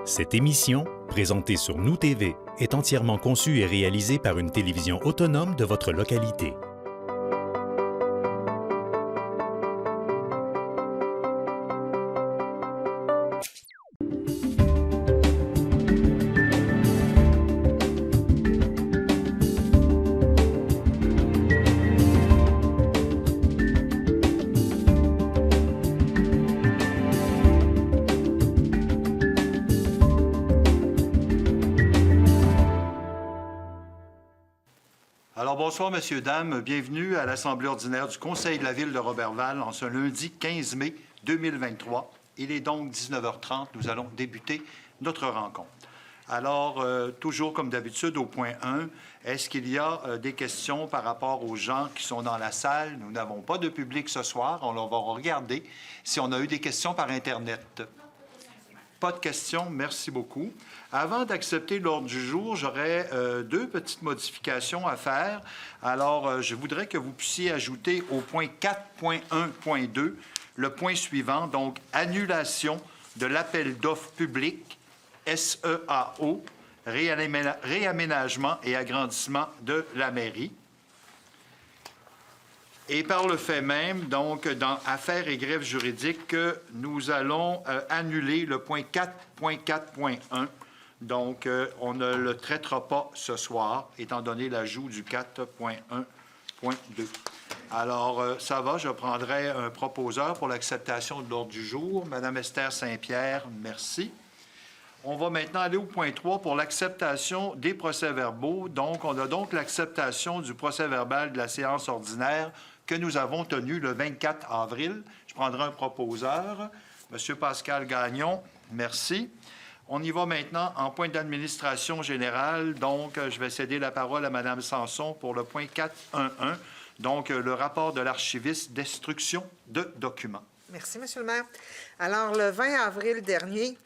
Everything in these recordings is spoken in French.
Cette émission, présentée sur Nous TV, est entièrement conçue et réalisée par une télévision autonome de votre localité. Bonsoir, messieurs, dames. Bienvenue à l'Assemblée ordinaire du Conseil de la Ville de Roberval en ce lundi 15 mai 2023. Il est donc 19h30. Nous allons débuter notre rencontre. Alors, toujours comme d'habitude, au point 1, est-ce qu'il y a des questions par rapport aux gens qui sont dans la salle? Nous n'avons pas de public ce soir. On va regarder si on a eu des questions par Internet. Pas de questions, merci beaucoup. Avant d'accepter l'ordre du jour, j'aurais deux petites modifications à faire. Alors, je voudrais que vous puissiez ajouter au point 4.1.2 le point suivant, donc annulation de l'appel d'offres public SEAO, réaménagement et agrandissement de la mairie. Et par le fait même, donc, dans Affaires et grèves juridiques, nous allons annuler le point 4.4.1. Donc, on ne le traitera pas ce soir, étant donné l'ajout du 4.1.2. Alors, ça va, je prendrai un proposeur pour l'acceptation de l'ordre du jour. Madame Esther Saint-Pierre, merci. On va maintenant aller au point 3 pour l'acceptation des procès-verbaux. Donc, on a donc l'acceptation du procès-verbal de la séance ordinaire que nous avons tenue le 24 avril. Je prendrai un proposeur. Monsieur Pascal Gagnon, merci. On y va maintenant en point d'administration générale. Donc, je vais céder la parole à Mme Sanson pour le point 4.1.1. Donc, le rapport de l'archiviste destruction de documents. Merci, Monsieur le maire. Alors, le 20 avril dernier,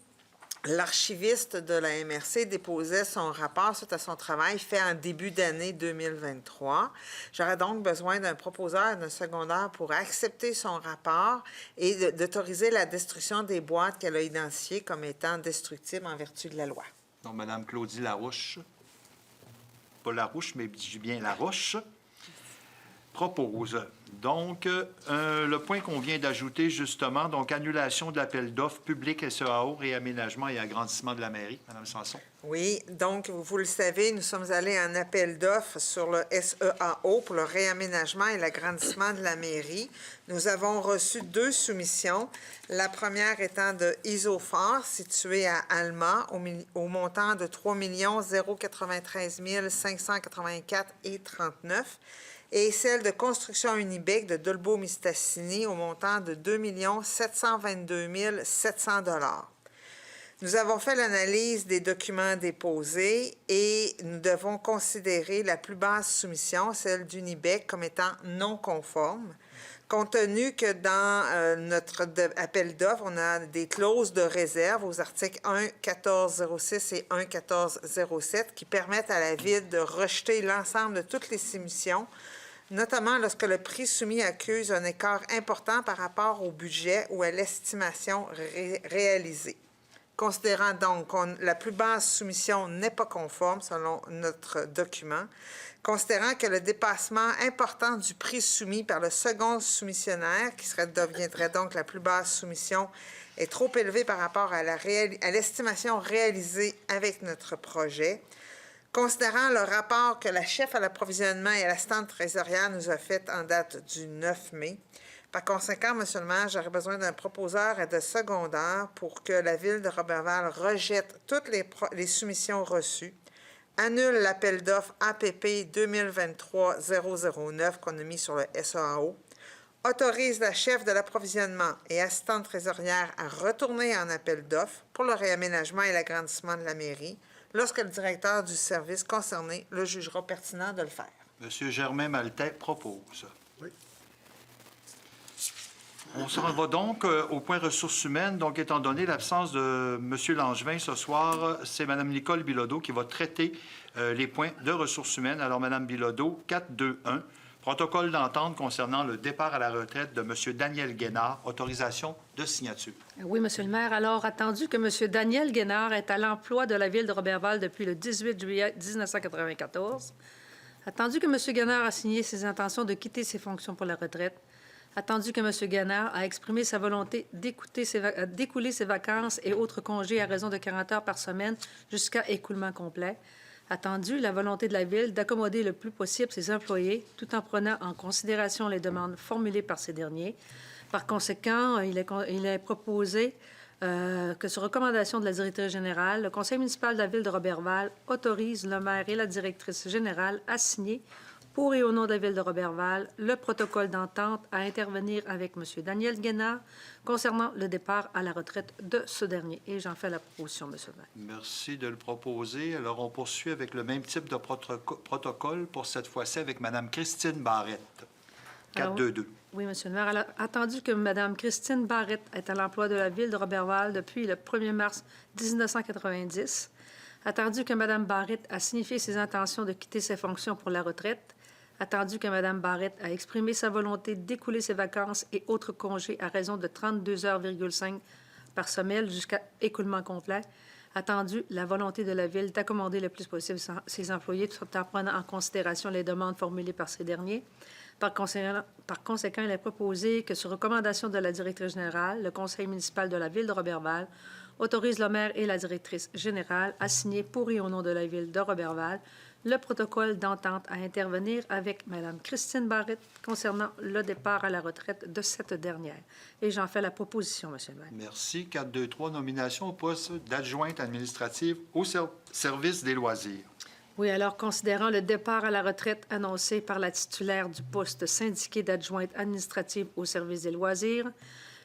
l'archiviste de la MRC déposait son rapport suite à son travail fait en début d'année 2023. J'aurais donc besoin d'un proposeur et d'un secondaire pour accepter son rapport et d'autoriser la destruction des boîtes qu'elle a identifiées comme étant destructibles en vertu de la loi. Donc, Mme Claudie Larouche, pas Larouche, mais je dis bien Larouche, propose. Donc, le point qu'on vient d'ajouter, justement, donc annulation de l'appel d'offres public SEAO, réaménagement et agrandissement de la mairie. Mme Sanson. Oui, donc, vous le savez, nous sommes allés en appel d'offres sur le SEAO pour le réaménagement et l'agrandissement de la mairie. Nous avons reçu deux soumissions. La première étant de Isophore, située à Alma, au montant de 3 093 584,39 et celle de Construction Unibec de Dolbeau-Mistassini au montant de 2 722 700 $. Nous avons fait l'analyse des documents déposés et nous devons considérer la plus basse soumission, celle d'Unibec, comme étant non conforme, compte tenu que dans notre appel d'offres, on a des clauses de réserve aux articles 1.1406 et 1.1407 qui permettent à la Ville de rejeter l'ensemble de toutes les soumissions, notamment lorsque le prix soumis accuse un écart important par rapport au budget ou à l'estimation réalisée. Considérant donc que la plus basse soumission n'est pas conforme selon notre document, considérant que le dépassement important du prix soumis par le second soumissionnaire, qui deviendrait donc la plus basse soumission, est trop élevé par rapport à l'estimation réalisée avec notre projet, considérant le rapport que la chef à l'approvisionnement et à l'assistante trésorière nous a fait en date du 9 mai. Par conséquent, M. le maire, j'aurais besoin d'un proposeur et de secondaire pour que la Ville de Roberval rejette toutes les soumissions reçues, annule l'appel d'offres APP 2023-009 qu'on a mis sur le SEAO, autorise la chef de l'approvisionnement et assistante trésorière à retourner en appel d'offres pour le réaménagement et l'agrandissement de la mairie, lorsque le directeur du service concerné le jugera pertinent de le faire. M. Germain Maltais propose. Oui. On s'en va donc au point ressources humaines. Donc, étant donné l'absence de M. Langevin ce soir, c'est Mme Nicole Bilodeau qui va traiter les points de ressources humaines. Alors, Mme Bilodeau, 4.2.1, Protocole d'entente concernant le départ à la retraite de M. Daniel Guénard. Autorisation de signature. Oui, Monsieur le maire. Alors, attendu que M. Daniel Guénard est à l'emploi de la Ville de Roberval depuis le 18 juillet 1994, attendu que M. Guénard a signé ses intentions de quitter ses fonctions pour la retraite, attendu que M. Guénard a exprimé sa volonté d'écouler ses vacances et autres congés à raison de 40 heures par semaine jusqu'à écoulement complet, attendu la volonté de la Ville d'accommoder le plus possible ses employés tout en prenant en considération les demandes formulées par ces derniers. Par conséquent, il est proposé que, sur recommandation de la directrice générale, le Conseil municipal de la Ville de Roberval autorise le maire et la directrice générale à signer, pour et au nom de la Ville de Roberval, le protocole d'entente à intervenir avec M. Daniel Guénard concernant le départ à la retraite de ce dernier. Et j'en fais la proposition, M. le maire. Merci de le proposer. Alors, on poursuit avec le même type de protocole, pour cette fois-ci avec Mme Christine Barrette. 422. Oui, M. le maire. Alors, attendu que Mme Christine Barrette est à l'emploi de la Ville de Roberval depuis le 1er mars 1990, attendu que Mme Barrette a signifié ses intentions de quitter ses fonctions pour la retraite, attendu que Mme Barrette a exprimé sa volonté d'écouler ses vacances et autres congés à raison de 32,5 heures par semaine jusqu'à écoulement complet, attendu la volonté de la Ville d'accommoder le plus possible ses employés tout en prenant en considération les demandes formulées par ces derniers. Par conséquent, il est proposé que, sur recommandation de la directrice générale, le Conseil municipal de la Ville de Roberval autorise le maire et la directrice générale à signer pour et au nom de la Ville de Roberval le protocole d'entente à intervenir avec Mme Christine Barrette concernant le départ à la retraite de cette dernière. Et j'en fais la proposition, M. le maire. Merci. 423, nomination au poste d'adjointe administrative au service des loisirs. Oui, alors, considérant le départ à la retraite annoncé par la titulaire du poste syndiqué d'adjointe administrative au service des loisirs,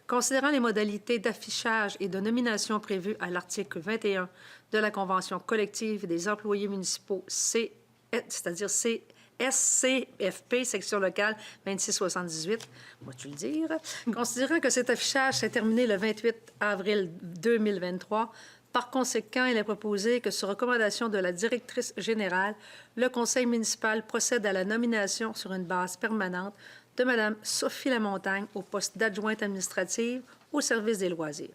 considérant les modalités d'affichage et de nomination prévues à l'article 21 de la Convention collective des employés municipaux, c'est-à-dire SCFP, section locale 2678, vas-tu le dire? Considérant que cet affichage s'est terminé le 28 avril 2023, par conséquent, il est proposé que, sur recommandation de la directrice générale, le Conseil municipal procède à la nomination sur une base permanente de Mme Sophie Lamontagne au poste d'adjointe administrative au service des loisirs.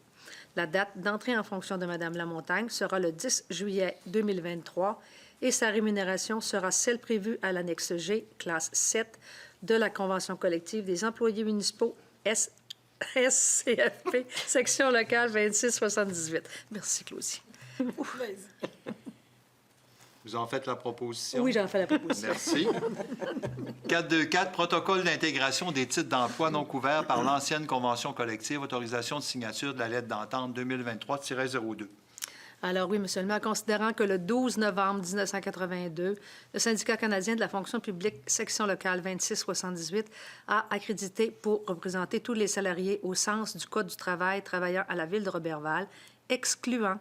La date d'entrée en fonction de Mme Lamontagne sera le 10 juillet 2023 et sa rémunération sera celle prévue à l'annexe G, classe 7, de la Convention collective des employés municipaux SCFP, section locale 2678. Merci, Claudie. Vous en faites la proposition? Oui, j'en fais la proposition. Merci. 424, protocole d'intégration des titres d'emploi non couverts par l'ancienne convention collective, autorisation de signature de la lettre d'entente 2023-02. Alors oui, M. le maire, considérant que le 12 novembre 1982, le syndicat canadien de la fonction publique, section locale 2678, a accrédité pour représenter tous les salariés au sens du Code du travail travaillant à la Ville de Roberval, excluant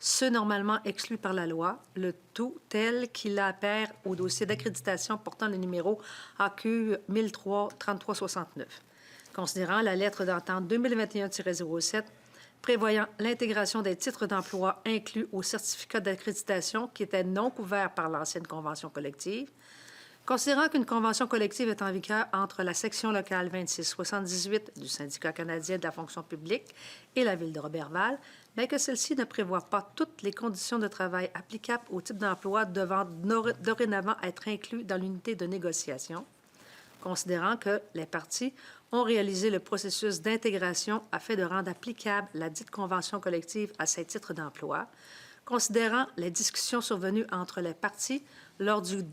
ceux normalement exclus par la loi, le tout tel qu'il apparaît au dossier d'accréditation portant le numéro AQ 1003-3369. Considérant la lettre d'entente 2021-07, prévoyant l'intégration des titres d'emploi inclus au certificat d'accréditation qui étaient non couverts par l'ancienne convention collective, considérant qu'une convention collective est en vigueur entre la section locale 2678 du syndicat canadien de la fonction publique et la Ville de Roberval, mais que celle-ci ne prévoit pas toutes les conditions de travail applicables au type d'emploi devant dorénavant être inclus dans l'unité de négociation, considérant que les parties ont réalisé le processus d'intégration afin de rendre applicable la dite convention collective à ces titres d'emploi, considérant les discussions survenues entre les parties lors du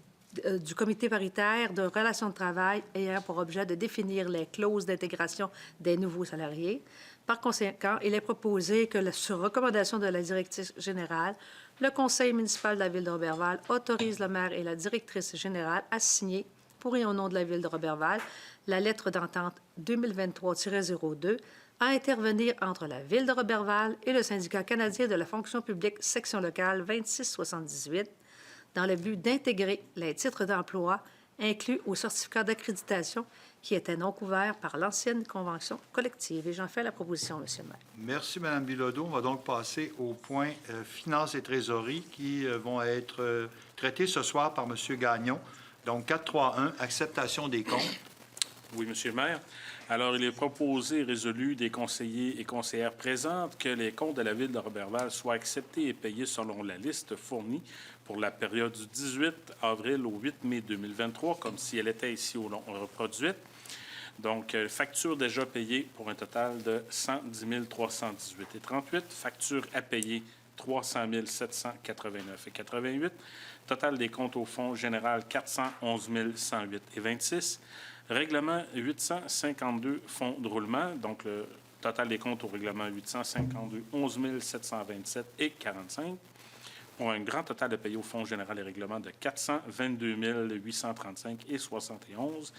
comité paritaire de relations de travail ayant pour objet de définir les clauses d'intégration des nouveaux salariés. Par conséquent, il est proposé que, sur recommandation de la directrice générale, le Conseil municipal de la Ville de Roberval autorise le maire et la directrice générale à signer, pour et au nom de la Ville de Roberval, la lettre d'entente 2023-02 à intervenir entre la Ville de Roberval et le syndicat canadien de la fonction publique, section locale 2678, dans le but d'intégrer les titres d'emploi inclus au certificat d'accréditation qui étaient non couverts par l'ancienne convention collective. Et j'en fais la proposition, M. le maire. Merci, Mme Bilodeau. On va donc passer au point finances et trésorerie qui vont être traités ce soir par M. Gagnon. Donc, 4.3.1, acceptation des comptes. Oui, Monsieur le maire. Alors, il est proposé et résolu des conseillers et conseillères présentes que les comptes de la Ville de Roberval soient acceptés et payés selon la liste fournie pour la période du 18 avril au 8 mai 2023, comme si elle était ici reproduite. Donc, facture déjà payée pour un total de 110 318,38. Facture à payer, 300 789,88. Total des comptes au fonds général, 411 108,26. Règlement 852 fonds de roulement. Donc, le total des comptes au règlement 852, 11 727,45. Pour un grand total de payés au fonds général et règlement de 422 835,71.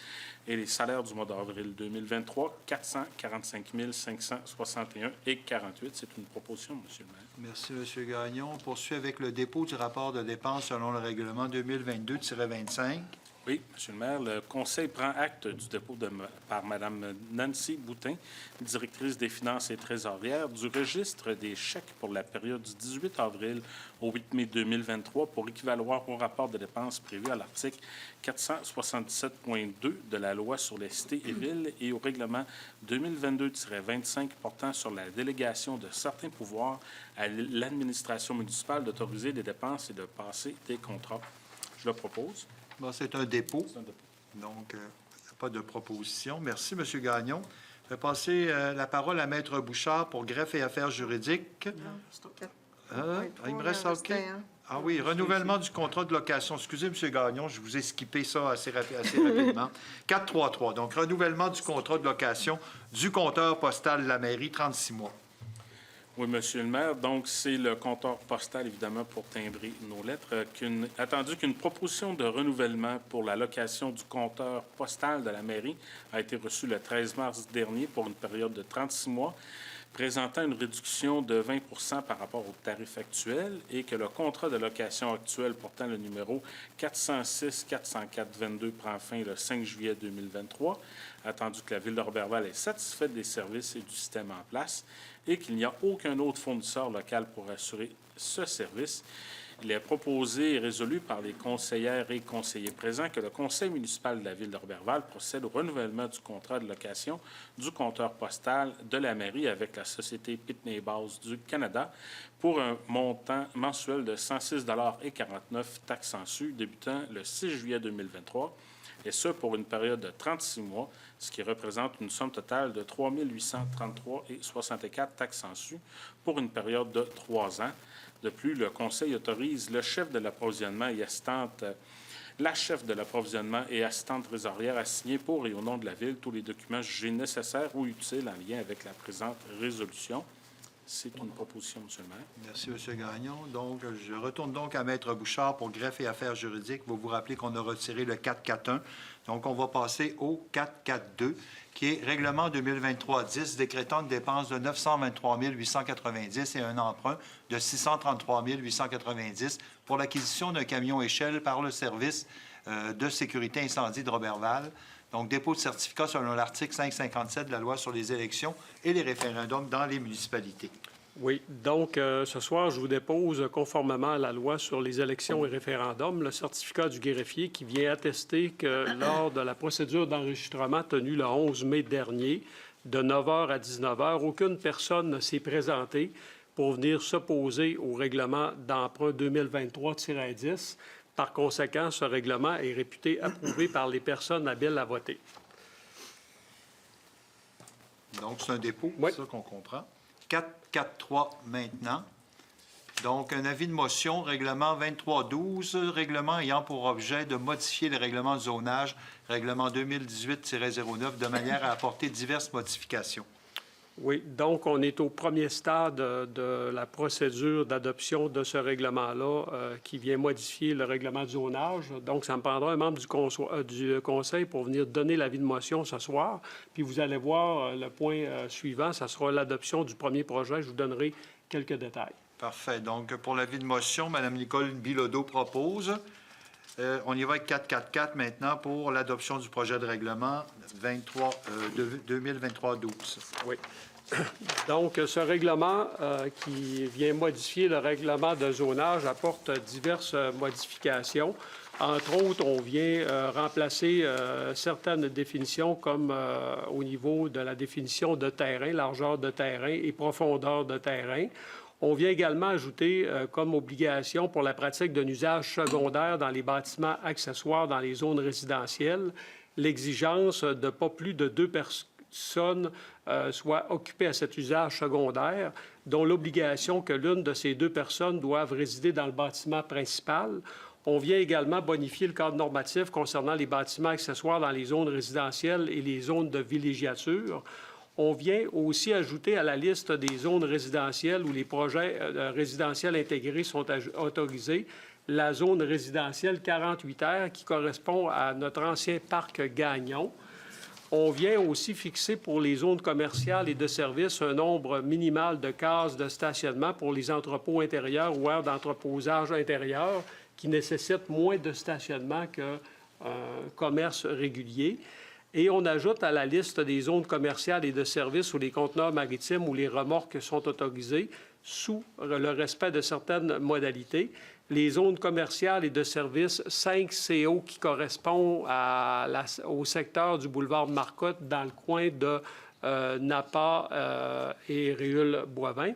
Et les salaires du mois d'avril 2023, 445 561,48. C'est une proposition, Monsieur le maire. Merci, M. Gagnon. On poursuit avec le dépôt du rapport de dépenses selon le règlement 2022-25. Oui, Monsieur le maire, le Conseil prend acte du dépôt par Mme Nancy Boutin, directrice des finances et trésorières, du registre des chèques pour la période du 18 avril au 8 mai 2023 pour équivaloir au rapport de dépenses prévu à l'article 477.2 de la Loi sur les cités et villes et au règlement 2022-25 portant sur la délégation de certains pouvoirs à l'administration municipale d'autoriser des dépenses et de passer des contrats. Je le propose. Bon, c'est un dépôt. C'est un dépôt. Donc, pas de proposition. Merci, M. Gagnon. Je vais passer la parole à Maître Bouchard pour greffe et affaires juridiques. Il me reste OK. Ah oui, renouvellement du contrat de location. Excusez, M. Gagnon, je vous ai skippé ça assez rapidement. 4.3.3. Donc, renouvellement du contrat de location du compteur postal de la mairie, 36 mois. Oui, Monsieur le maire. Donc, c'est le compteur postal, évidemment, pour timbrer nos lettres, attendu qu'une proposition de renouvellement pour la location du compteur postal de la mairie a été reçue le 13 mars dernier pour une période de 36 mois, présentant une réduction de 20 par rapport au tarif actuel et que le contrat de location actuel portant le numéro 406-404-22 prend fin le 5 juillet 2023, attendu que la Ville de Roberval est satisfaite des services et du système en place et qu'il n'y a aucun autre fournisseur local pour assurer ce service. Il est proposé et résolu par les conseillères et conseillers présents que le conseil municipal de la Ville de Roberval procède au renouvellement du contrat de location du compteur postal de la mairie avec la société Pitney Bowes du Canada pour un montant mensuel de 106,49 taxes en su débutant le 6 juillet 2023, et ce pour une période de 36 mois, ce qui représente une somme totale de 3 833,64 taxes en su pour une période de 3 ans. De plus, le Conseil autorise le chef de l'approvisionnement et la chef de l'approvisionnement et assistante trésorière à signer pour et au nom de la Ville tous les documents jugés nécessaires ou utiles en lien avec la présente résolution. C'est une proposition, M. le maire. Merci, M. Gagnon. Donc, je retourne donc à Maître Bouchard pour greffe et affaires juridiques. Vous vous rappelez qu'on a retiré le 4.4.1. Donc, on va passer au 4.4.2, qui est règlement 2023-10, décrétant une dépense de 923 890 et un emprunt de 633 890 pour l'acquisition d'un camion échelle par le service de sécurité incendie de Roberval. Donc, dépôt de certificat selon l'article 557 de la Loi sur les élections et les référendums dans les municipalités. Oui. Donc, ce soir, je vous dépose, conformément à la Loi sur les élections et référendums, le certificat du greffier qui vient attester que lors de la procédure d'enregistrement tenue le 11 mai dernier, de 9h à 19h, aucune personne ne s'est présentée pour venir s'opposer au règlement d'emprunt 2023-10. Par conséquent, ce règlement est réputé approuvé par les personnes habiles à voter. Donc, c'est un dépôt, oui. C'est ça qu'on comprend. 4.4.3 maintenant. Donc, un avis de motion, règlement 23-12, règlement ayant pour objet de modifier le règlement de zonage, règlement 2018-09, de manière à apporter diverses modifications. Oui, donc on est au premier stade de la procédure d'adoption de ce règlement-là qui vient modifier le règlement de zonage. Donc, ça me prendra un membre du conseil pour venir donner l'avis de motion ce soir. Puis vous allez voir le point suivant, ça sera l'adoption du premier projet. Je vous donnerai quelques détails. Parfait. Donc, pour l'avis de motion, Mme Nicole Bilodeau propose. On y va avec 4.4.4 maintenant pour l'adoption du projet de règlement 2023-12. Oui. Donc, ce règlement qui vient modifier le règlement de zonage apporte diverses modifications. Entre autres, on vient remplacer certaines définitions comme au niveau de la définition de terrain, largeur de terrain et profondeur de terrain. On vient également ajouter comme obligation pour la pratique d'un usage secondaire dans les bâtiments accessoires dans les zones résidentielles l'exigence de pas plus de 2 personnes soient occupées à cet usage secondaire, dont l'obligation que l'une de ces 2 personnes doivent résider dans le bâtiment principal. On vient également bonifier le cadre normatif concernant les bâtiments accessoires dans les zones résidentielles et les zones de villégiature. On vient aussi ajouter à la liste des zones résidentielles où les projets résidentiels intégrés sont autorisés la zone résidentielle 48 heures qui correspond à notre ancien parc Gagnon. On vient aussi fixer pour les zones commerciales et de services un nombre minimal de cases de stationnement pour les entrepôts intérieurs ou aires d'entreposage intérieur qui nécessitent moins de stationnement qu'un commerce régulier. Et on ajoute à la liste des zones commerciales et de services où les conteneurs maritimes ou les remorques sont autorisés sous le respect de certaines modalités. Les zones commerciales et de services 5 CO qui correspondent au secteur du boulevard de Marcotte dans le coin de Napa et Réule-Boivin.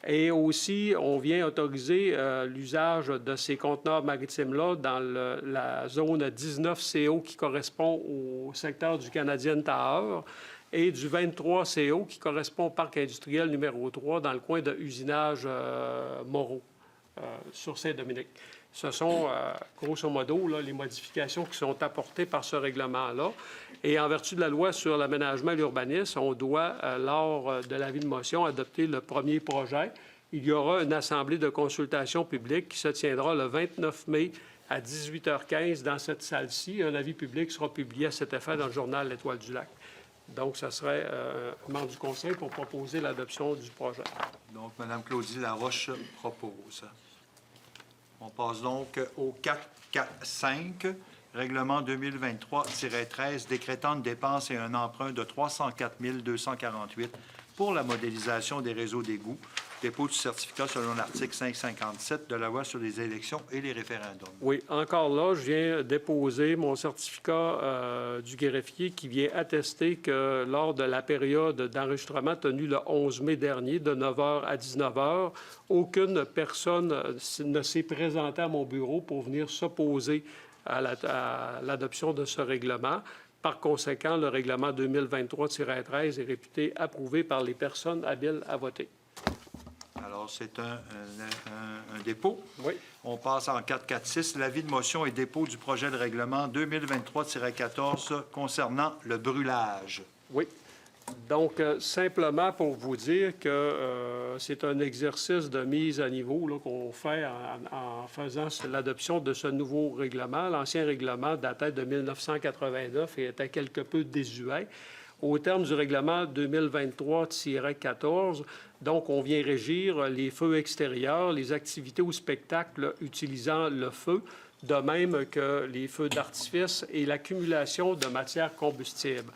Et aussi, on vient autoriser l'usage de ces conteneurs maritimes-là dans la zone 19 CO qui correspond au secteur du Canadien Tower et du 23 CO qui correspond au parc industriel numéro 3 dans le coin de usinage Moreau sur Saint-Dominique. Ce sont, grosso modo, là, les modifications qui sont apportées par ce règlement-là. Et en vertu de la loi sur l'aménagement et l'urbanisme, on doit, lors de l'avis de motion, adopter le premier projet. Il y aura une assemblée de consultation publique qui se tiendra le 29 mai à 18h15 dans cette salle-ci. Un avis public sera publié à cet effet dans le journal L'Étoile du Lac. Donc, ce serait un membre du Conseil pour proposer l'adoption du projet. Donc, Mme Claudie Laroche propose. On passe donc au 4.4.5, règlement 2023-13, décrétant une dépense et un emprunt de 304 248 pour la modélisation des réseaux d'égouts, dépôt du certificat selon l'article 557 de la loi sur les élections et les référendums. Oui, encore là, je viens déposer mon certificat du greffier qui vient attester que lors de la période d'enregistrement tenue le 11 mai dernier, de 9h à 19h, aucune personne ne s'est présentée à mon bureau pour venir s'opposer à l'adoption de ce règlement. Par conséquent, le règlement 2023-13 est réputé approuvé par les personnes habiles à voter. Alors, c'est un dépôt. Oui. On passe en 4.4.6, l'avis de motion et dépôt du projet de règlement 2023-14 concernant le brûlage. Oui. Donc, simplement pour vous dire que c'est un exercice de mise à niveau qu'on fait en faisant l'adoption de ce nouveau règlement. L'ancien règlement datait de 1989 et était quelque peu désuet. Au terme du règlement 2023-14, donc, on vient régir les feux extérieurs, les activités ou spectacles utilisant le feu, de même que les feux d'artifice et l'accumulation de matières combustibles.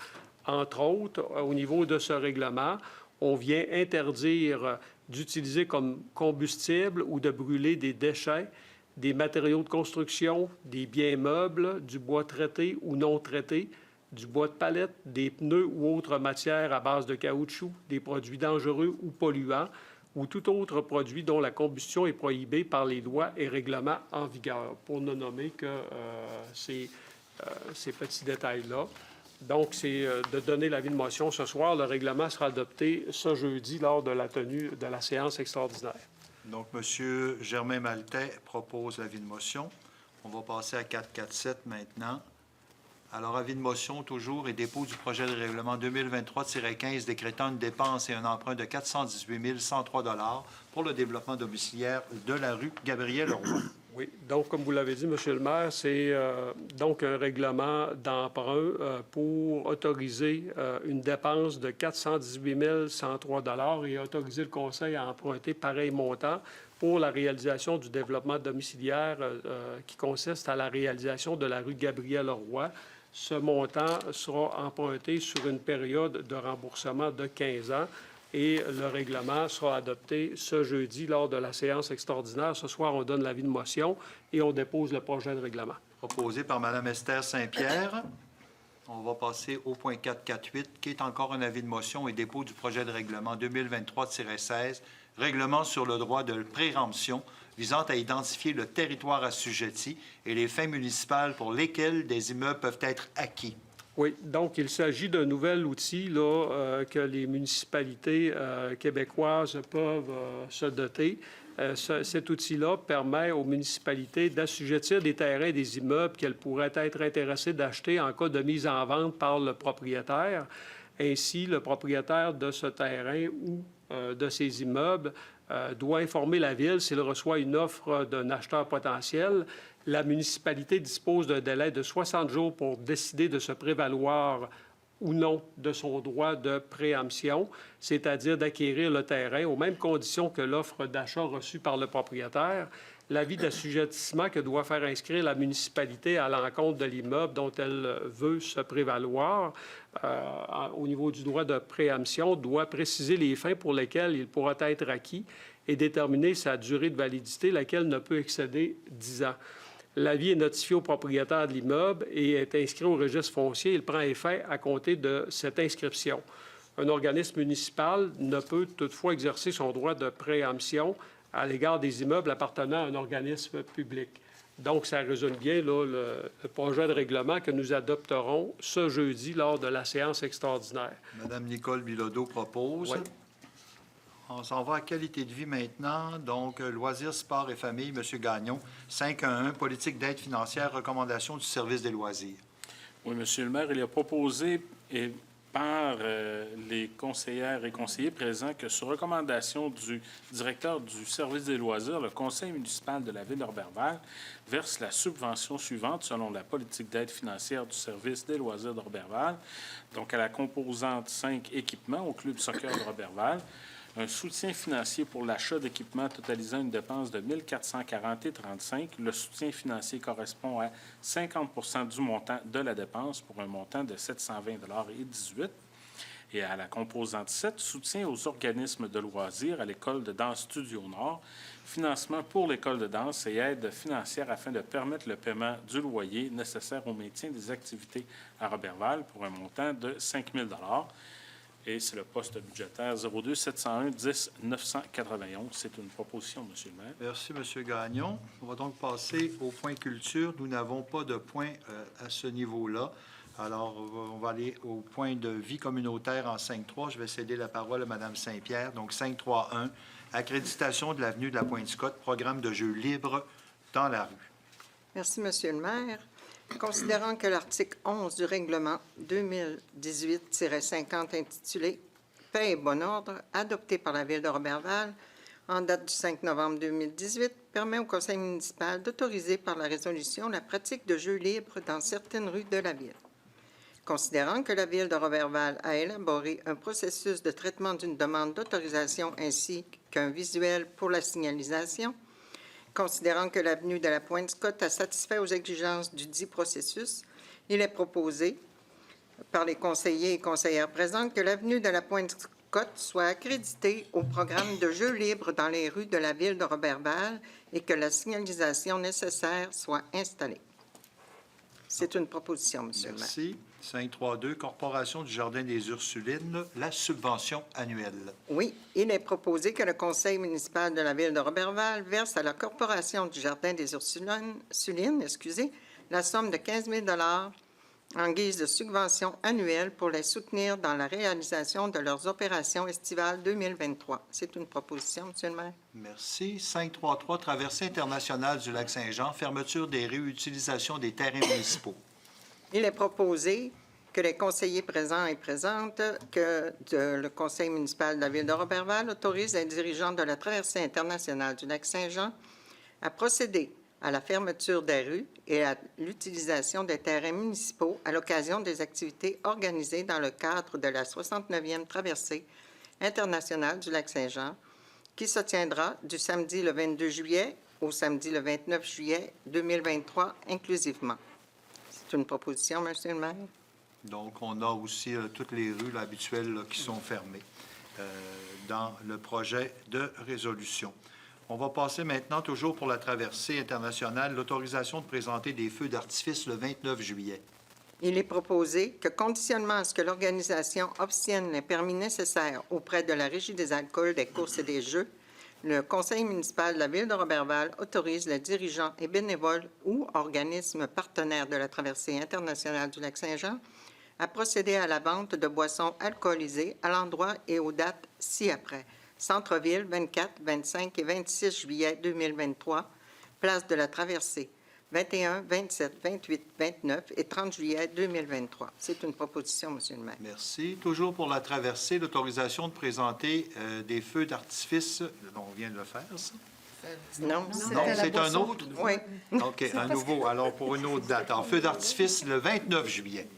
Entre autres, au niveau de ce règlement, on vient interdire d'utiliser comme combustible ou de brûler des déchets, des matériaux de construction, des biens meubles, du bois traité ou non traité, du bois de palette, des pneus ou autres matières à base de caoutchouc, des produits dangereux ou polluants, ou tout autre produit dont la combustion est prohibée par les lois et règlements en vigueur, pour ne nommer que ces petits détails-là. Donc, c'est de donner l'avis de motion ce soir. Le règlement sera adopté ce jeudi lors de la tenue de la séance extraordinaire. Donc, M. Germain Maltais propose l'avis de motion. On va passer à 4.4.7 maintenant. Alors, avis de motion toujours et dépôt du projet de règlement 2023-15 décrétant une dépense et un emprunt de 418 103 $ pour le développement domiciliaire de la rue Gabriel-Roy. Oui. Donc, comme vous l'avez dit, M. le maire, c'est donc un règlement d'emprunt pour autoriser une dépense de 418 103 $ et autoriser le Conseil à emprunter pareil montant pour la réalisation du développement domiciliaire qui consiste à la réalisation de la rue Gabriel-Roy. Ce montant sera emprunté sur une période de remboursement de 15 ans et le règlement sera adopté ce jeudi lors de la séance extraordinaire. Ce soir, on donne l'avis de motion et on dépose le projet de règlement. Proposé par Mme Esther Saint-Pierre. On va passer au point 4.4.8, qui est encore un avis de motion et dépôt du projet de règlement 2023-16, règlement sur le droit de préemption visant à identifier le territoire assujetti et les fins municipales pour lesquelles des immeubles peuvent être acquis. Oui, donc il s'agit d'un nouvel outil là, que les municipalités québécoises peuvent se doter. Cet outil-là permet aux municipalités d'assujettir des terrains et des immeubles qu'elles pourraient être intéressées d'acheter en cas de mise en vente par le propriétaire. Ainsi, le propriétaire de ce terrain ou de ces immeubles doit informer la Ville s'il reçoit une offre d'un acheteur potentiel. La municipalité dispose d'un délai de 60 jours pour décider de se prévaloir ou non de son droit de préemption, c'est-à-dire d'acquérir le terrain aux mêmes conditions que l'offre d'achat reçue par le propriétaire. L'avis d'assujettissement que doit faire inscrire la municipalité à l'encontre de l'immeuble dont elle veut se prévaloir au niveau du droit de préemption doit préciser les fins pour lesquelles il pourra être acquis et déterminer sa durée de validité, laquelle ne peut excéder 10 ans. L'avis est notifié au propriétaire de l'immeuble et est inscrit au registre foncier. Il prend effet à compter de cette inscription. Un organisme municipal ne peut toutefois exercer son droit de préemption à l'égard des immeubles appartenant à un organisme public. Donc, ça résume bien là, le projet de règlement que nous adopterons ce jeudi lors de la séance extraordinaire. Madame Nicole Bilodeau propose. Oui. On s'en va à qualité de vie maintenant. Donc, loisirs, sport et famille, M. Gagnon, 5.1.1, politique d'aide financière, recommandation du service des loisirs. Oui, M. le maire, il a proposé par les conseillères et conseillers présents que, sur recommandation du directeur du service des loisirs, le conseil municipal de la ville d'Orberval verse la subvention suivante selon la politique d'aide financière du service des loisirs d'Orberval. Donc, à la composante 5, équipement au club soccer d'Orberval, un soutien financier pour l'achat d'équipements totalisant une dépense de 1 440,35 $. Le soutien financier correspond à 50 du montant de la dépense pour un montant de 720,18 $. Et à la composante 7, soutien aux organismes de loisirs à l'école de danse Studio Nord, financement pour l'école de danse et aide financière afin de permettre le paiement du loyer nécessaire au maintien des activités à Roberval pour un montant de 5 000 $. Et c'est le poste budgétaire 02 701 10 991. C'est une proposition, M. le maire. Merci, M. Gagnon. On va donc passer au point culture. Nous n'avons pas de point à ce niveau-là. Alors, on va aller au point de vie communautaire en 5.3. Je vais céder la parole à Mme Saint-Pierre. Donc, 5.3.1, accréditation de l'avenue de la Pointe-Scott, programme de jeux libres dans la rue. Merci, Monsieur le maire. Considérant que l'article 11 du règlement 2018-50 intitulé « Paix et bon ordre », adopté par la Ville de Roberval en date du 5 novembre 2018, permet au conseil municipal d'autoriser par la résolution la pratique de jeux libres dans certaines rues de la Ville. Considérant que la Ville de Roberval a élaboré un processus de traitement d'une demande d'autorisation ainsi qu'un visuel pour la signalisation, considérant que l'avenue de la Pointe-Scott a satisfait aux exigences du dit processus, il est proposé par les conseillers et conseillères présents que l'avenue de la Pointe-Scott soit accréditée au programme de jeux libres dans les rues de la ville de Roberval et que la signalisation nécessaire soit installée. C'est une proposition, Monsieur le maire. Merci. 5.3.2, Corporation du Jardin des Ursulines, la subvention annuelle. Oui, il est proposé que le conseil municipal de la ville de Roberval verse à la Corporation du Jardin des Ursulines, la somme de 15 000 $ en guise de subvention annuelle pour les soutenir dans la réalisation de leurs opérations estivales 2023. C'est une proposition, Monsieur le maire. Merci. 5.3.3, Traversée internationale du lac Saint-Jean, fermeture des rues, utilisation des terrains municipaux. Il est proposé que les conseillers présents et présentes, que le conseil municipal de la ville de Roberval autorise les dirigeants de la traversée internationale du lac Saint-Jean à procéder à la fermeture des rues et à l'utilisation des terrains municipaux à l'occasion des activités organisées dans le cadre de la 69e traversée internationale du lac Saint-Jean, qui se tiendra du samedi le 22 juillet au samedi le 29 juillet 2023 inclusivement. C'est une proposition, Monsieur le maire. Donc, on a aussi toutes les rues là, habituelles là, qui sont fermées. dans le projet de résolution. On va passer maintenant, toujours pour la traversée internationale, l'autorisation de présenter des feux d'artifice le 29 juillet. Il est proposé que, conditionnement à ce que l'organisation obtienne les permis nécessaires auprès de la Régie des alcools, des courses et des jeux, le Conseil municipal de la Ville de Roberval autorise les dirigeants et bénévoles ou organismes partenaires de la traversée internationale du Lac-Saint-Jean à procéder à la vente de boissons alcoolisées à l'endroit et aux dates ci-après. Centre-Ville, 24, 25 et 26 juillet 2023, place de la Traversée, 21, 27, 28, 29 et 30 juillet 2023. C'est une proposition, Monsieur le maire. Merci. Toujours pour la traversée, l'autorisation de présenter des feux d'artifice. On vient de le faire, ça? Non? Non, c'est un autre? Oui. OK, un nouveau. Alors, pour une autre date. En feu d'artifice, le 29 juillet.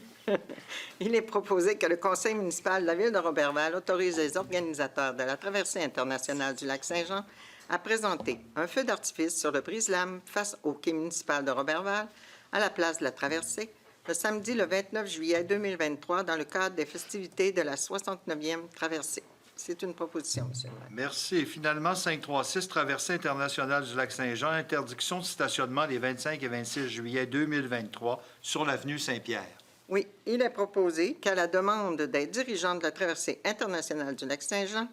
Il est proposé que le Conseil municipal de la Ville de Roberval autorise les organisateurs de la traversée internationale du Lac-Saint-Jean à présenter un feu d'artifice sur le brise-lames face au quai municipal de Roberval à la place de la traversée le samedi le 29 juillet 2023 dans le cadre des festivités de la 69e traversée. C'est une proposition, Monsieur le maire. Merci. Et finalement, 536, traversée internationale du Lac-Saint-Jean, interdiction de stationnement les 25 et 26 juillet 2023 sur l'avenue Saint-Pierre. Oui, il est proposé qu'à la demande des dirigeants de la traversée internationale du Lac-Saint-Jean,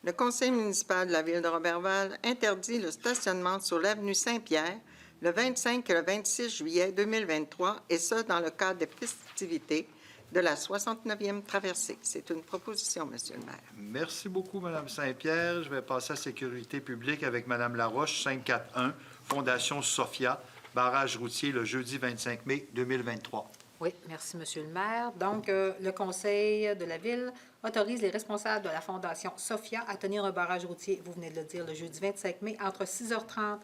le Conseil municipal de la Ville de Roberval interdit le stationnement sur l'avenue Saint-Pierre le 25 et le 26 juillet 2023, et ce, dans le cadre des festivités de la 69e traversée. C'est une proposition, Monsieur le maire. Merci beaucoup, Mme Saint-Pierre. Je vais passer à Sécurité publique avec Mme Laroche, 541, Fondation Sophia, barrage routier le jeudi 25 mai 2023. Oui, merci, Monsieur le maire. Donc, le Conseil de la Ville autorise les responsables de la Fondation Sophia à tenir un barrage routier, vous venez de le dire, le jeudi 25 mai, entre 6h30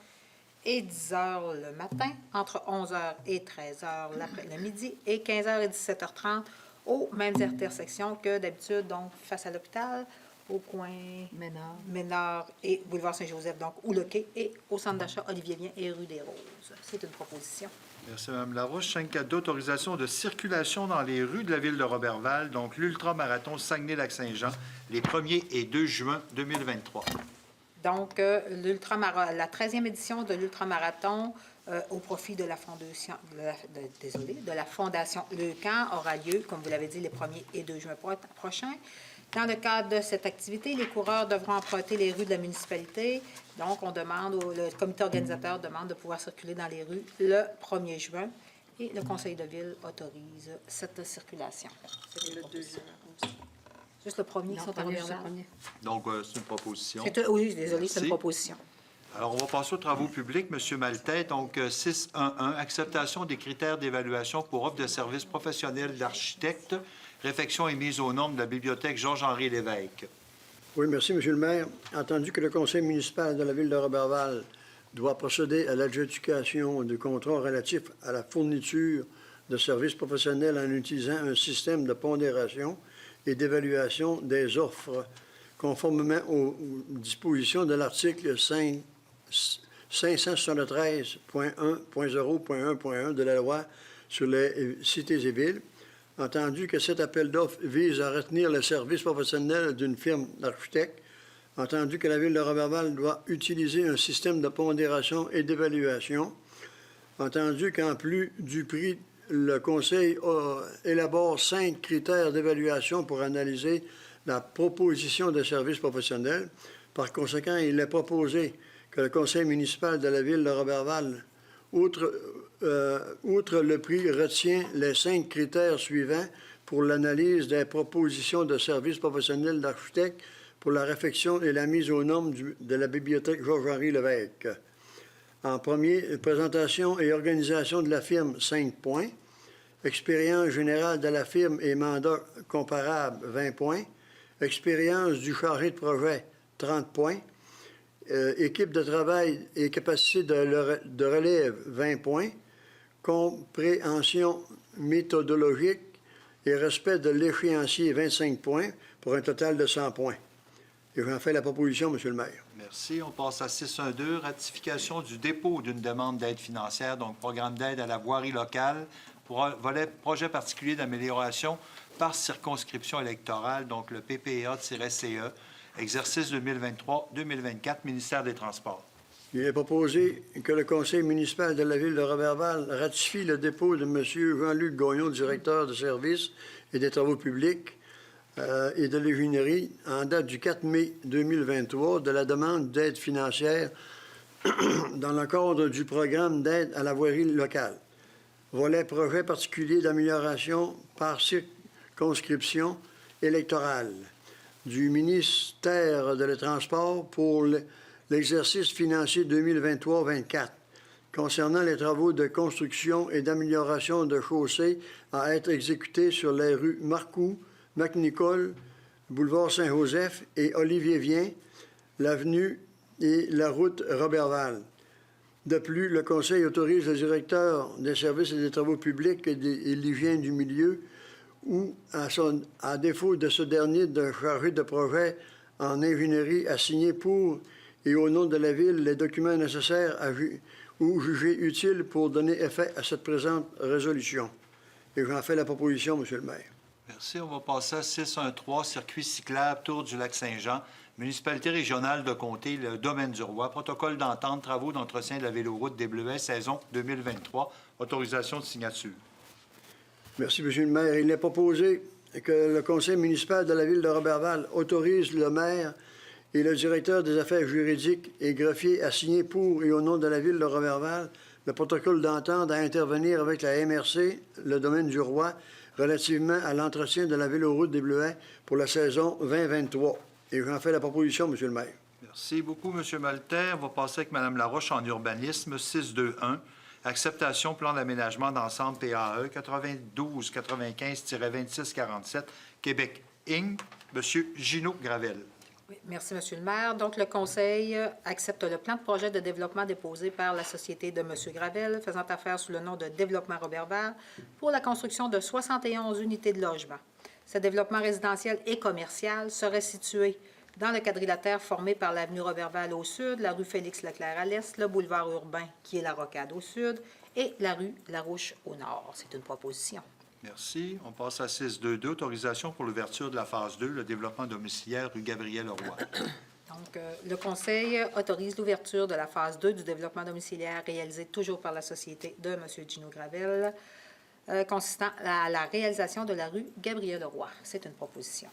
et 10h le matin, entre 11h et 13h le midi, et 15h et 17h30 aux mêmes intersections que d'habitude, donc face à l'hôpital, au coin Ménard et boulevard Saint-Joseph, donc où le quai, et au centre d'achat Olivier-Vien et rue des Roses. C'est une proposition. Merci, Mme Larouche. 542, autorisation de circulation dans les rues de la ville de Roberval, donc l'ultramarathon Saguenay-Lac-Saint-Jean, les 1er et 2 juin 2023. Donc, la 13e édition de l'ultramarathon au profit de la Fondation, de la Fondation Leucan aura lieu, comme vous l'avez dit, les 1er et 2 juin prochains. Dans le cadre de cette activité, les coureurs devront emprunter les rues de la municipalité. Donc, le comité organisateur demande de pouvoir circuler dans les rues le 1er juin et le conseil de ville autorise cette circulation. C'est le 2 juin. Juste le premier qui sont en Roberval. Donc, c'est une proposition. Oui, désolé, c'est une Merci. proposition. Alors, on va passer aux travaux publics. M. Maltais, donc 611, acceptation des critères d'évaluation pour offre de services professionnels d'architecte, réfection et mise aux normes de la bibliothèque Georges-Henri Lévesque. Oui, merci, M. le maire. Entendu que le conseil municipal de la ville de Roberval doit procéder à l'adjudication de contrats relatifs à la fourniture de services professionnels en utilisant un système de pondération et d'évaluation des offres conformément aux dispositions de l'article 573.1.0.1.1 de la loi sur les cités et villes, entendu que cet appel d'offres vise à retenir le service professionnel d'une firme d'architectes, entendu que la ville de Roberval doit utiliser un système de pondération et d'évaluation, entendu qu'en plus du prix, le Conseil élabore 5 critères d'évaluation pour analyser la proposition de services professionnels. Par conséquent, il est proposé que le Conseil municipal de la ville de Roberval, outre le prix, retient les 5 critères suivants pour l'analyse des propositions de services professionnels d'architectes pour la réfection et la mise aux normes de la bibliothèque Georges-Henri Lévesque. En premier, présentation et organisation de la firme, 5 points. Expérience générale de la firme et mandat comparable, 20 points. Expérience du chargé de projet, 30 points. Équipe de travail et capacité de relève, 20 points. Compréhension méthodologique et respect de l'échéancier, 25 points, pour un total de 100 points. Et j'en fais la proposition, M. le maire. Merci. On passe à 612, ratification du dépôt d'une demande d'aide financière, donc programme d'aide à la voirie locale, pour un volet projet particulier d'amélioration par circonscription électorale, donc le PPA-CE, exercice 2023-2024, ministère des Transports. Il est proposé que le conseil municipal de la ville de Roberval ratifie le dépôt de M. Jean-Luc Gagnon, directeur de services et des travaux publics et de l'ingénierie, en date du 4 mai 2023, de la demande d'aide financière dans le cadre du programme d'aide à la voirie locale. Volet projet particulier d'amélioration par circonscription électorale du ministère de les Transports pour l'exercice financier 2023-24 concernant les travaux de construction et d'amélioration de chaussées à être exécutés sur les rues Marcoux, McNicol, boulevard Saint-Joseph et Olivier-Vien, l'avenue et la route Roberval. De plus, le Conseil autorise le directeur des services et des travaux publics et l'hygiène du milieu ou, à défaut de ce dernier, de chargé de projet en ingénierie à signer pour et au nom de la Ville les documents nécessaires ou jugés utiles pour donner effet à cette présente résolution. Et j'en fais la proposition, M. le maire. Merci. On va passer à 613, circuit cyclable, Tour du Lac-Saint-Jean, municipalité régionale de Comté, le domaine du Roi, protocole d'entente, travaux d'entretien de la véloroute des Bleuets, saison 2023, autorisation de signature. Merci, M. le maire. Il est proposé que le conseil municipal de la Ville de Roberval autorise le maire et le directeur des affaires juridiques et greffier à signer pour et au nom de la Ville de Roberval le protocole d'entente à intervenir avec la MRC, le domaine du Roi, relativement à l'entretien de la véloroute des Bleuets pour la saison 2023. Et j'en fais la proposition, M. le maire. Merci beaucoup, M. Maltais. On va passer avec Mme Laroche en urbanisme, 621, acceptation plan d'aménagement d'ensemble PAE 92-95-2647, Québec Inc., M. Gino Gravel. Oui, merci, M. le maire. Donc, le Conseil accepte le plan de projet de développement déposé par la société de M. Gravel, faisant affaire sous le nom de Développement Roberval, pour la construction de 71 unités de logement. Ce développement résidentiel et commercial serait situé dans le quadrilatère formé par l'avenue Roberval au sud, la rue Félix-Leclerc à l'est, le boulevard urbain, qui est la Rocade au sud, et la rue Larouche au nord. C'est une proposition. Merci. On passe à 622, autorisation pour l'ouverture de la phase 2, le développement domiciliaire rue Gabriel-Leroy. Donc, le Conseil autorise l'ouverture de la phase 2 du développement domiciliaire réalisé toujours par la société de M. Gino Gravel, consistant à la réalisation de la rue Gabriel-Leroy. C'est une proposition.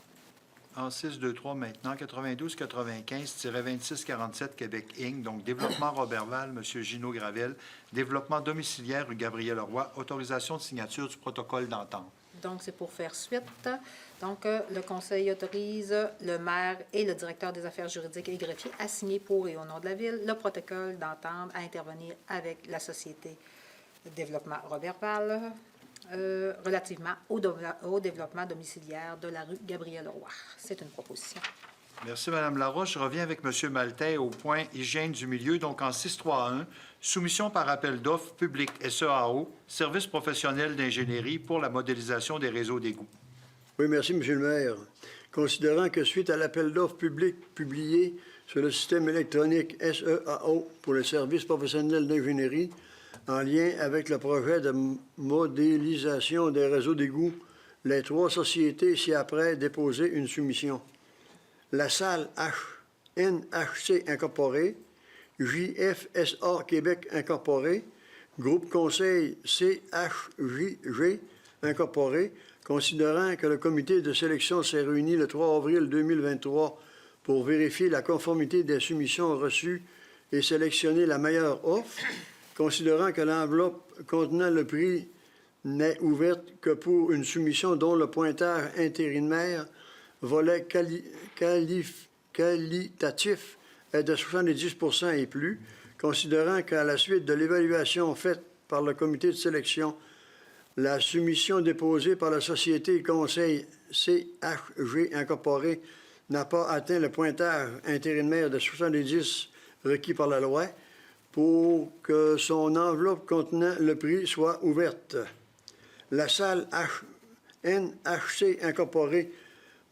En 623 maintenant, 92-95-2647 Québec Inc., donc développement Roberval, M. Gino Gravel, développement domiciliaire rue Gabriel-Leroy, autorisation de signature du protocole d'entente. Donc, c'est pour faire suite. Donc, le Conseil autorise le maire et le directeur des affaires juridiques et greffiers à signer pour et au nom de la Ville le protocole d'entente à intervenir avec la société Développement Roberval relativement au développement domiciliaire de la rue Gabriel-Leroy. C'est une proposition. Merci, Mme Laroche. Je reviens avec M. Maltais au point hygiène du milieu. Donc, en 631, soumission par appel d'offres public SEAO, service professionnel d'ingénierie pour la modélisation des réseaux d'égouts. Oui, merci, M. le maire. Considérant que suite à l'appel d'offres public publié sur le système électronique SEAO pour le service professionnel d'ingénierie, en lien avec le projet de modélisation des réseaux d'égouts, les trois sociétés ci-après déposé une soumission. La salle NHC Incorporée, JFSA Québec Incorporé, Groupe Conseil CHJG Incorporé, considérant que le comité de sélection s'est réuni le 3 avril 2023 pour vérifier la conformité des soumissions reçues et sélectionner la meilleure offre, considérant que l'enveloppe contenant le prix n'est ouverte que pour une soumission dont le pointage intérimaire volet qualitatif est de 70 % et plus, considérant qu'à la suite de l'évaluation faite par le comité de sélection, la soumission déposée par la société Conseil CHG Incorporé n'a pas atteint le pointage intérimaire de 70 requis par la loi, pour que son enveloppe contenant le prix soit ouverte. La salle NHC Incorporée,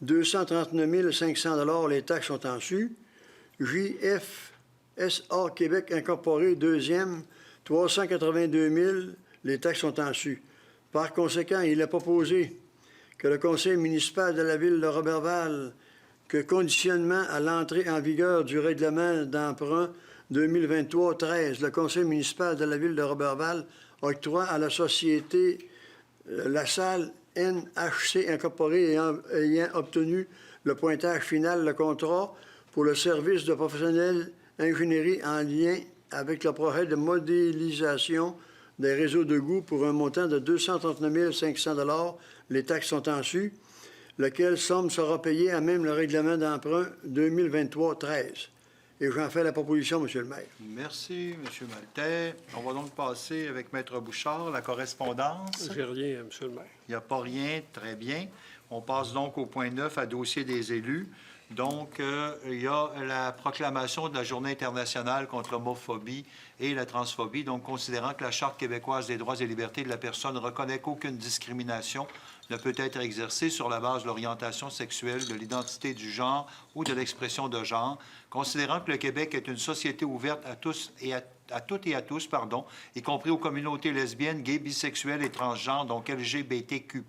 239 500 $, les taxes sont en su. JFSA Québec Incorporé, deuxième, 382 000 $, les taxes sont en su. Par conséquent, il est proposé que le conseil municipal de la ville de Roberval, que conditionnement à l'entrée en vigueur du règlement d'emprunt 2023-13, le conseil municipal de la ville de Roberval octroie à la société La Salle NHC Incorporée ayant obtenu le pointage final, le contrat pour le service de professionnel ingénierie en lien avec le projet de modélisation des réseaux de goût pour un montant de 239 500 $. Les taxes sont en su, lequel somme sera payée à même le règlement d'emprunt 2023-13. Et j'en fais la proposition, M. le maire. Merci, M. Maltais. On va donc passer avec Maître Bouchard, la correspondance. J'ai rien, M. le maire. Il n'y a pas rien, très bien. On passe donc au point 9, à dossier des élus. Donc, il y a la proclamation de la Journée internationale contre l'homophobie et la transphobie. Donc, considérant que la Charte québécoise des droits et libertés de la personne reconnaît qu'aucune discrimination ne peut être exercée sur la base de l'orientation sexuelle, de l'identité du genre ou de l'expression de genre, considérant que le Québec est une société ouverte à tous et à toutes et à tous, y compris aux communautés lesbiennes, gays, bisexuelles et transgenres, donc LGBTQ+,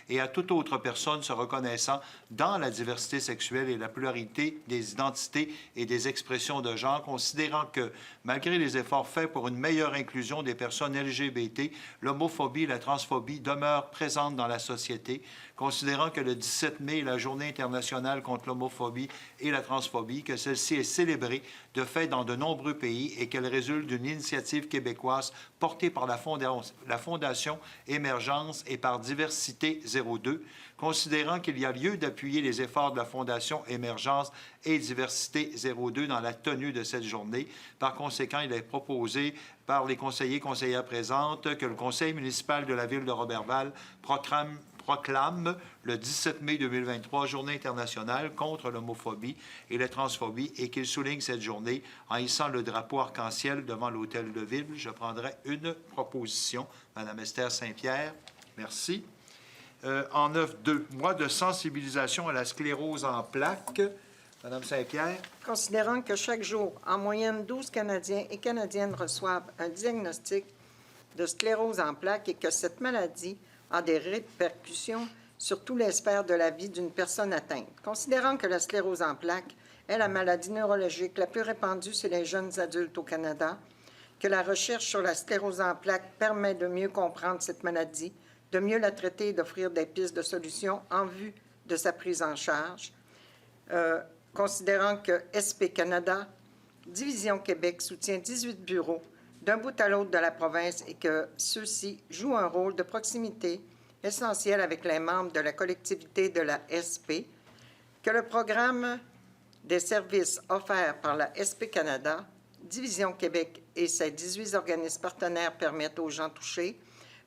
et à toute autre personne se reconnaissant dans la diversité sexuelle et la pluralité des identités et des expressions de genre, considérant que, malgré les efforts faits pour une meilleure inclusion des personnes LGBT, l'homophobie et la transphobie demeurent présentes dans la société, considérant que le 17 mai est la Journée internationale contre l'homophobie et la transphobie, que celle-ci est célébrée de fait dans de nombreux pays et qu'elle résulte d'une initiative québécoise portée par la Fondation Émergence et par Diversité 02, considérant qu'il y a lieu d'appuyer les efforts de la Fondation Émergence et Diversité 02 dans la tenue de cette journée. Par conséquent, il est proposé par les conseillères présentes que le Conseil municipal de la ville de Roberval proclame le 17 mai 2023 Journée internationale contre l'homophobie et la transphobie et qu'il souligne cette journée en hissant le drapeau arc-en-ciel devant l'hôtel de ville. Je prendrai une proposition. Madame Esther Saint-Pierre, merci. En 9.2, mois de sensibilisation à la sclérose en plaques. Madame Saint-Pierre. Considérant que chaque jour, en moyenne, 12 Canadiens et Canadiennes reçoivent un diagnostic de sclérose en plaques et que cette maladie a des répercussions sur tous les sphères de la vie d'une personne atteinte. Considérant que la sclérose en plaques est la maladie neurologique la plus répandue chez les jeunes adultes au Canada, que la recherche sur la sclérose en plaques permet de mieux comprendre cette maladie, de mieux la traiter et d'offrir des pistes de solutions en vue de sa prise en charge. Considérant que SP Canada, Division Québec soutient 18 bureaux d'un bout à l'autre de la province et que ceux-ci jouent un rôle de proximité essentiel avec les membres de la collectivité de la SP, que le programme des services offerts par la SP Canada, Division Québec et ses 18 organismes partenaires permettent aux gens touchés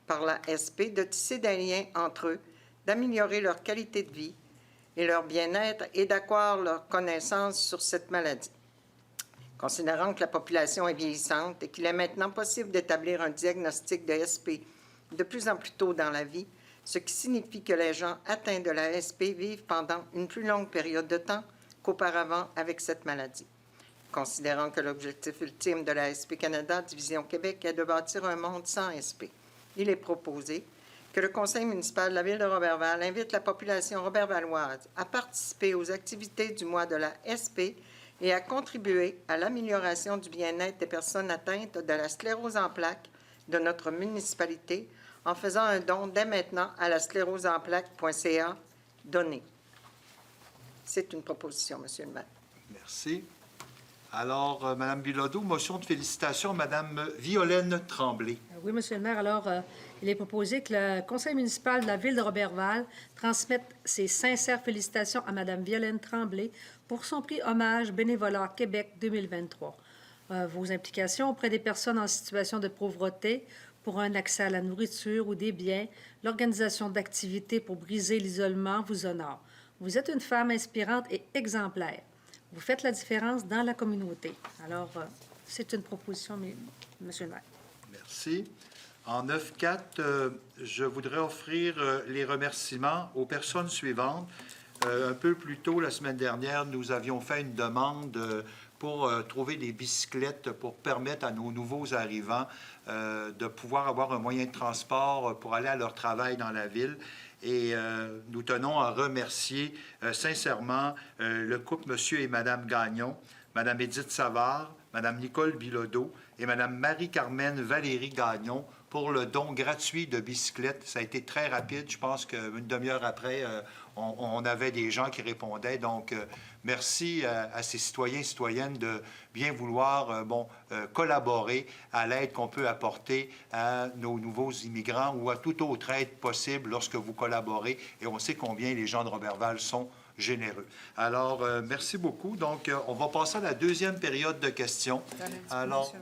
par la SP de tisser des liens entre eux, d'améliorer leur qualité de vie et leur bien-être et d'accroître leur connaissance sur cette maladie. Considérant que la population est vieillissante et qu'il est maintenant possible d'établir un diagnostic de SP de plus en plus tôt dans la vie, ce qui signifie que les gens atteints de la SP vivent pendant une plus longue période de temps qu'auparavant avec cette maladie. Considérant que l'objectif ultime de la SP Canada Division Québec est de bâtir un monde sans SP, il est proposé que le conseil municipal de la ville de Roberval invite la population robervaloise à participer aux activités du mois de la SP et à contribuer à l'amélioration du bien-être des personnes atteintes de la sclérose en plaques de notre municipalité en faisant un don dès maintenant à la sclérosenplaques.ca donné. C'est une proposition, Monsieur le maire. Merci. Alors, Mme Bilodeau, motion de félicitations, Mme Violaine Tremblay. Oui, Monsieur le maire. Alors, il est proposé que le conseil municipal de la ville de Roberval transmette ses sincères félicitations à Mme Violaine Tremblay pour son prix Hommage Bénévolat Québec 2023. Vos implications auprès des personnes en situation de pauvreté pour un accès à la nourriture ou des biens, l'organisation d'activités pour briser l'isolement vous honore. Vous êtes une femme inspirante et exemplaire. Vous faites la différence dans la communauté. Alors, c'est une proposition, Monsieur le maire. Merci. En 9.4, je voudrais offrir les remerciements aux personnes suivantes. Un peu plus tôt, la semaine dernière, nous avions fait une demande pour trouver des bicyclettes pour permettre à nos nouveaux arrivants de pouvoir avoir un moyen de transport pour aller à leur travail dans la ville. Et nous tenons à remercier sincèrement le couple M. et Mme Gagnon, Mme Édith Savard, Mme Nicole Bilodeau et Mme Marie-Carmen Valérie Gagnon pour le don gratuit de bicyclettes. Ça a été très rapide. Je pense qu'une demi-heure après, on avait des gens qui répondaient. Donc, merci à ces citoyens et citoyennes de bien vouloir collaborer à l'aide qu'on peut apporter à nos nouveaux immigrants ou à toute autre aide possible lorsque vous collaborez. Et on sait combien les gens de Roberval sont généreux. Alors, merci beaucoup. Donc, on va passer à la deuxième période de questions. Alors,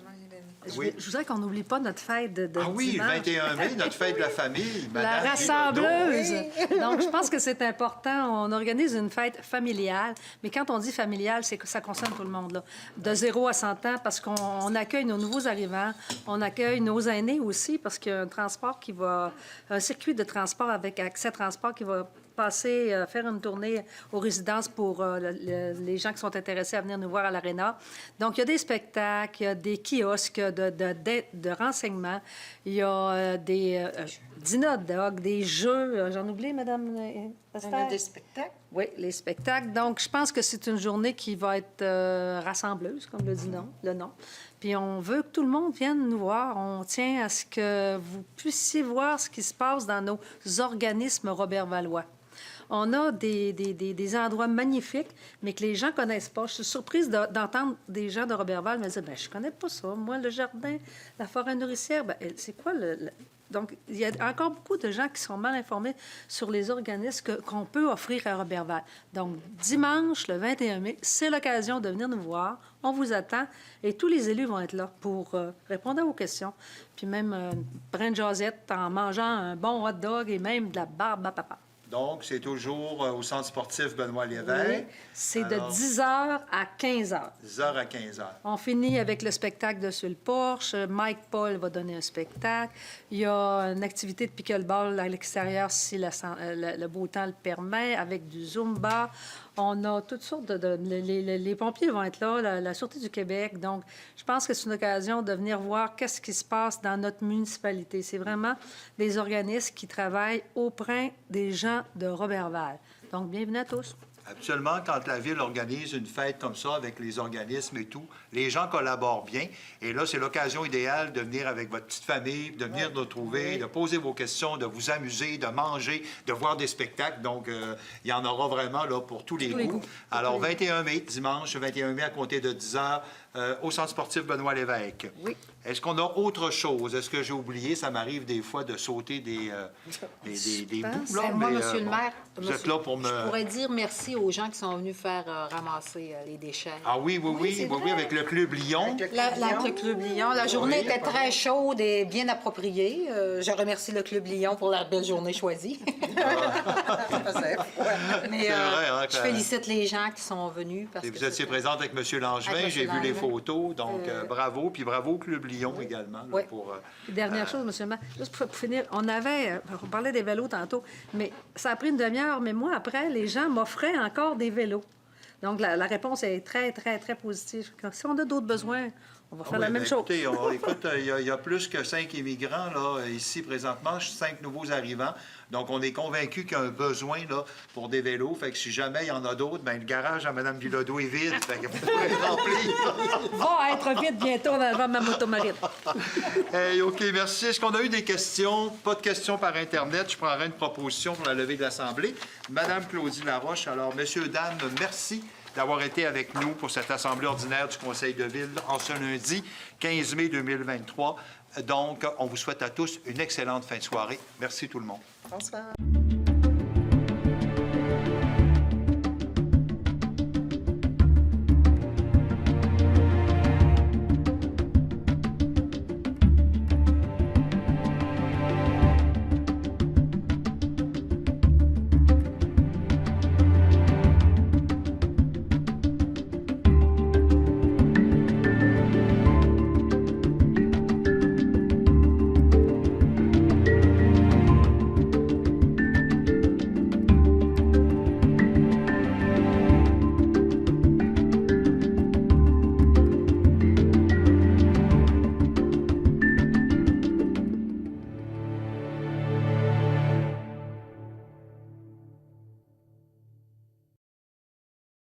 oui. Je voudrais qu'on n'oublie pas notre fête de oui, dimanche. le 21 mai, notre fête de la famille. La Madame rassembleuse. Bilodeau. Donc, je pense que c'est important. On organise une fête familiale. Mais quand on dit familiale, c'est que ça concerne tout le monde, là. De 0 à 100 ans, parce qu'on accueille nos nouveaux arrivants. On accueille nos aînés aussi, parce qu'il y a un circuit de transport avec accès transport qui va faire une tournée aux résidences pour les gens qui sont intéressés à venir nous voir à l'Aréna. Donc, il y a des spectacles, il y a des kiosques de renseignements, il y a des dîners de dog, des jeux. J'en oublie, Madame Esther? On a des spectacles. Oui, les spectacles. Donc, je pense que c'est une journée qui va être rassembleuse, comme le dit le nom. Puis on veut que tout le monde vienne nous voir. On tient à ce que vous puissiez voir ce qui se passe dans nos organismes robervalois. On a des endroits magnifiques, mais que les gens ne connaissent pas. Je suis surprise d'entendre des gens de Roberval me dire « Bien, je ne connais pas ça. Moi, le jardin, la forêt nourricière, bien, c'est quoi le... » Donc, il y a encore beaucoup de gens qui sont mal informés sur les organismes qu'on peut offrir à Roberval. Donc, dimanche, le 21 mai, c'est l'occasion de venir nous voir. On vous attend et tous les élus vont être là pour répondre à vos questions. Puis même brin de jasette en mangeant un bon hot dog et même de la barbe à papa. Donc, c'est toujours au centre sportif Benoît Lévesque. Oui, c'est de 10h à 15h. 10h à 15h. On finit avec le spectacle de sur le porche. Mike Paul va donner un spectacle. Il y a une activité de pickleball à l'extérieur si le beau temps le permet, avec du Zumba. On a toutes sortes les pompiers vont être là, la Sûreté du Québec. Donc, je pense que c'est une occasion de venir voir qu'est-ce qui se passe dans notre municipalité. C'est vraiment des organismes qui travaillent auprès des gens de Roberval. Donc, bienvenue à tous. Habituellement, quand la Ville organise une fête comme ça avec les organismes et tout, les gens collaborent bien. Et là, c'est l'occasion idéale de venir avec votre petite famille, de venir nous trouver, de poser vos questions, de vous amuser, de manger, de voir des spectacles. Donc, il y en aura vraiment là, pour tous les goûts. Alors, 21 mai, dimanche, 21 mai, à compter de 10h, au centre sportif Benoît Lévesque. Oui. Est-ce qu'on a autre chose? Est-ce que j'ai oublié? Ça m'arrive des fois de sauter des bouts. Là, Moi, mais, Monsieur le maire, vous êtes là pour me... je pourrais dire merci aux gens qui sont venus faire ramasser les déchets. Ah oui, avec le Club Lyon. Le Club Lyon. La journée était très chaude et bien appropriée. Je remercie le Club Lyon pour la belle journée choisie. Mais vrai, hein, je félicite les gens qui sont venus. Parce et que vous étiez présente avec M. Langevin, j'ai vu les photos, donc bravo. Puis bravo au Club Lyon également. Là, pour, Dernière chose, M. le maire, juste pour finir, on parlait des vélos tantôt, mais ça a pris une demi-heure, mais moi, après, les gens m'offraient encore des vélos. Donc, la réponse est très, très, très positive. Si on a d'autres besoins, on va faire la même chose. Écoute, il y a plus que 5 immigrants là, ici présentement, 5 nouveaux arrivants. Donc, on est convaincus qu'il y a un besoin là, pour des vélos. Fait que si jamais il y en a d'autres, bien, le garage à Mme Bilodeau est vide. Fait que vous pourrez le remplir. Va être vide bientôt devant ma motomarine. Hey, OK, merci. Est-ce qu'on a eu des questions? Pas de questions par Internet. Je prendrai une proposition pour la levée de l'Assemblée. Madame Claudie Laroche, alors, messieurs, dames, merci d'avoir été avec nous pour cette Assemblée ordinaire du Conseil de Ville en ce lundi 15 mai 2023. Donc, on vous souhaite à tous une excellente fin de soirée. Merci tout le monde. Bonsoir.